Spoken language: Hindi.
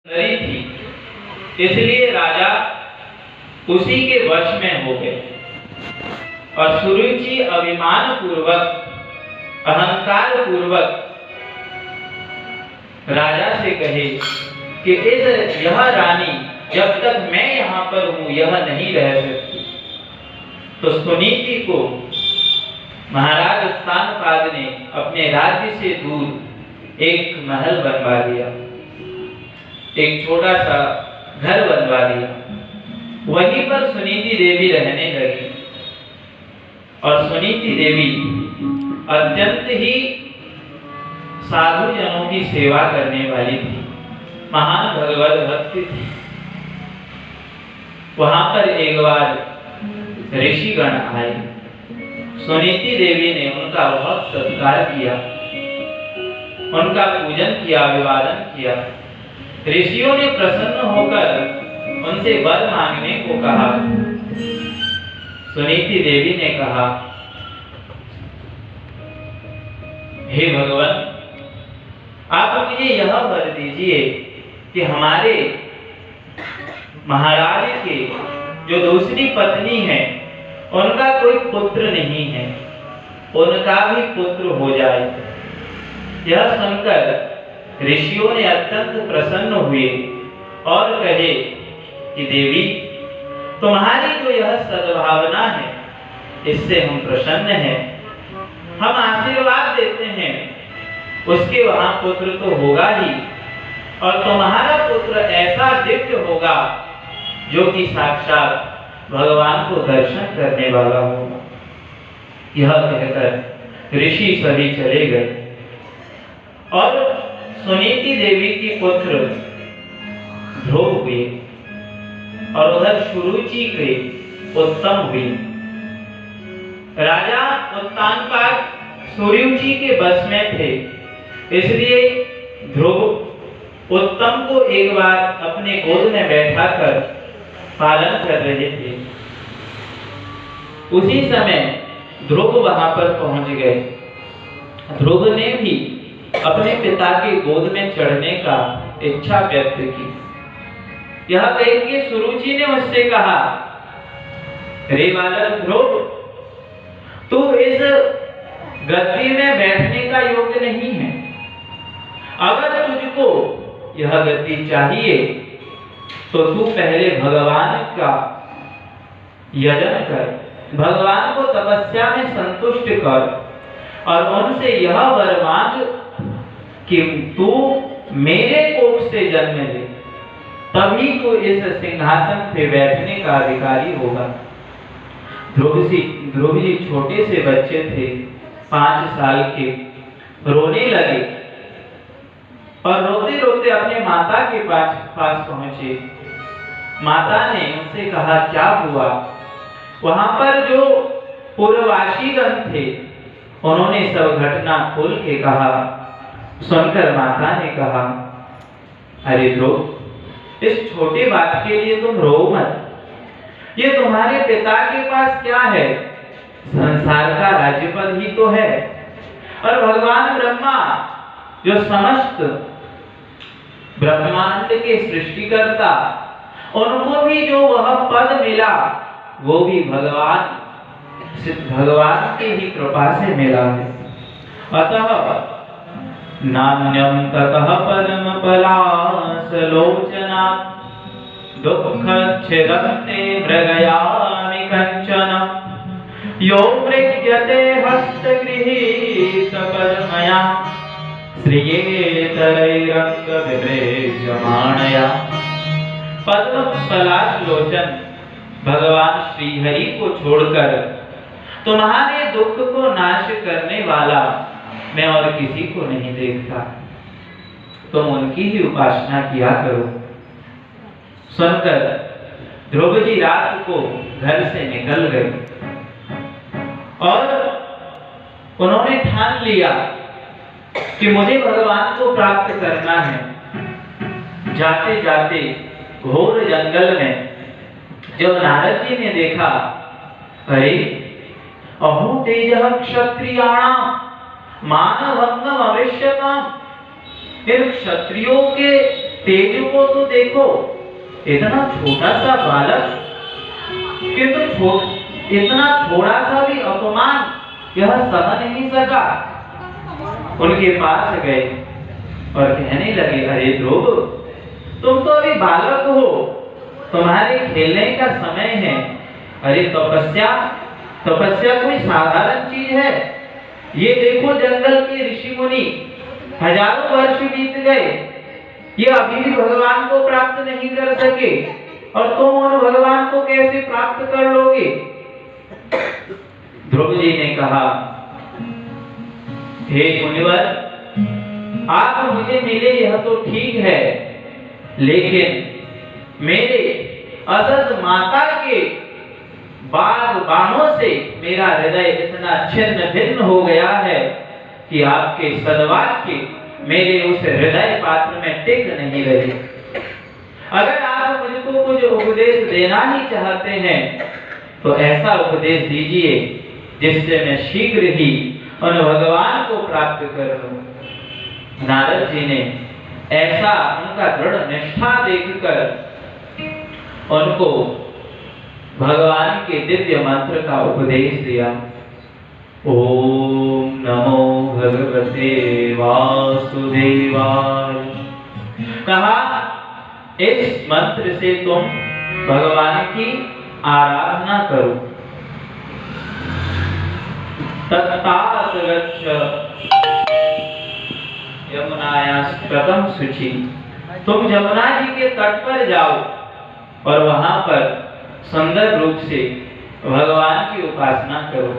करी थी, इसलिए राजा उसी के वश में हो गए। और सुरुचि अभिमान पूर्वक, अहंकार पूर्वक राजा से कहे कि यह रानी जब तक मैं यहाँ पर हूँ यह नहीं रह सकती। तो सुनीति को महाराज उत्तानपाद ने अपने राज्य से दूर एक महल बनवा दिया, एक छोटा सा घर बनवा दिया। वहीं पर सुनीति देवी रहने लगी। और सुनीति देवी अत्यंत ही साधु जनों की सेवा करने वाली थी, महान भगवत भक्त थी। वहां पर एक बार ऋषिगण आए। सुनीति देवी ने उनका बहुत सत्कार किया, उनका पूजन किया, अभिवादन किया। ऋषियों ने प्रसन्न होकर उनसे वर मांगने को कहा। सुनीति देवी ने कहा, हे भगवान, आप मुझे यह वर दीजिए कि हमारे महाराज के जो दूसरी पत्नी है उनका कोई पुत्र नहीं है, उनका भी पुत्र हो जाए। यह सुनकर ऋषियों ने अत्यंत प्रसन्न हुए और कहे कि देवी, तुम्हारी जो यह सद्भावना है इससे हम प्रसन्न हैं। हम आशीर्वाद देते हैं उसके वहां पुत्र तो होगा ही, और तुम्हारा पुत्र ऐसा दिव्य होगा जो कि साक्षात भगवान को दर्शन करने वाला होगा। यह कहकर ऋषि सभी चले गए और सुनीति देवी की पुत्र ध्रुव हुए और उधर सुरुचि के उत्तम हुई। राजा उत्तानपाद सुरुचि के बस में थे, इसलिए ध्रुव उत्तम को एक बार अपने गोद में बैठाकर पालन कर रहे थे। उसी समय ध्रुव वहां पर पहुंच गए। ध्रुव ने भी अपने पिता के गोद में चढ़ने का इच्छा व्यक्त की। यह देख के सुरुचि ने उससे कहा, रे बालक ध्रुव, तू इस गद्दी में बैठने का योग्य नहीं है। अगर तुझको यह गद्दी चाहिए तो तू पहले भगवान का यजन कर, भगवान को तपस्या में संतुष्ट कर और उनसे यह वर मांग कि तू मेरे कोख से जन्म ले, तभी तू इस सिंहासन पे बैठने का अधिकारी होगा। ध्रुव जी छोटे से बच्चे थे, 5 साल के। रोने लगे और रोते रोते अपने माता के पास पहुंचे। माता ने उनसे कहा, क्या हुआ? वहां पर जो पूर्ववासीगण थे उन्होंने सब घटना खोल के कहा। सुनकर माता ने कहा, अरे ध्रुव, इस छोटे बात के लिए तुम रो मत। ये तुम्हारे पिता के पास क्या है? संसार का राज्यपद ही तो है। और भगवान ब्रह्मा जो समस्त ब्रह्मांड के सृष्टिकर्ता, उनको भी जो वह पद मिला वो भी भगवान की ही कृपा से मिला है। अतः नान्यं ततः पद्म पलाशलोचना दुःखच्छिदन्ते मृगयामि कञ्चन यो मृग्यते हस्तगृहीतपद्मया श्रियेतरैरङ्गविभ्रेज्यमाणया। पद्म पलाश लोचन भगवान श्री हरि को छोड़कर तुम्हारे दुख को नाश करने वाला मैं और किसी को नहीं देखता। तुम उनकी ही उपासना किया करो। सुनकर ध्रुव जी रात को घर से निकल गए और उन्होंने ठान लिया कि मुझे भगवान को प्राप्त करना है। जाते जाते घोर जंगल में जब नारद जी ने देखा, अरे अहो तेजः क्षत्रियाणां मानभंगम अवश्यताम, इन क्षत्रियों के तेजु को तो देखो, इतना छोटा सा बालक किंतु इतना थोड़ा सा भी अपमान यह सह नहीं सका। उनके पास गए और कहने लगे, अरे ध्रुव, तुम तो अभी बालक हो, तुम्हारे खेलने का समय है। अरे तपस्या कोई साधारण चीज है। ये देखो जंगल के ऋषि मुनि हजारों वर्ष बीत गए, ये अभी भी भगवान को प्राप्त नहीं कर सके, और तुम उन भगवान को कैसे प्राप्त कर लोगे? ध्रुव जी ने कहा, हे मुनिवर, आप मुझे मिले यह तो ठीक है, लेकिन मेरे असत माता के बाणों से मेरा हृदय इतना छिन्न भिन्न हो गया है कि आपके सद्वाक्य मेरे उस हृदय पात्र में टिक नहीं रहे। अगर आप मुझको कुछ उपदेश देना ही चाहते हैं तो ऐसा उपदेश दीजिए जिससे मैं शीघ्र ही उन भगवान को प्राप्त कर लूं। नारद जी ने ऐसा उनका दृढ़ निष्ठा देखकर उनको भगवान के दिव्य मंत्र का उपदेश दिया। ओम नमो भगवते वासुदेवाय। कहा, इस मंत्र से तुम भगवान की आराधना करो। तत्तात गच्छ यमुनायास्तटं शुचि। तुम जमुना जी के तट पर जाओ और वहां पर सुंदर रूप से भगवान की उपासना करो।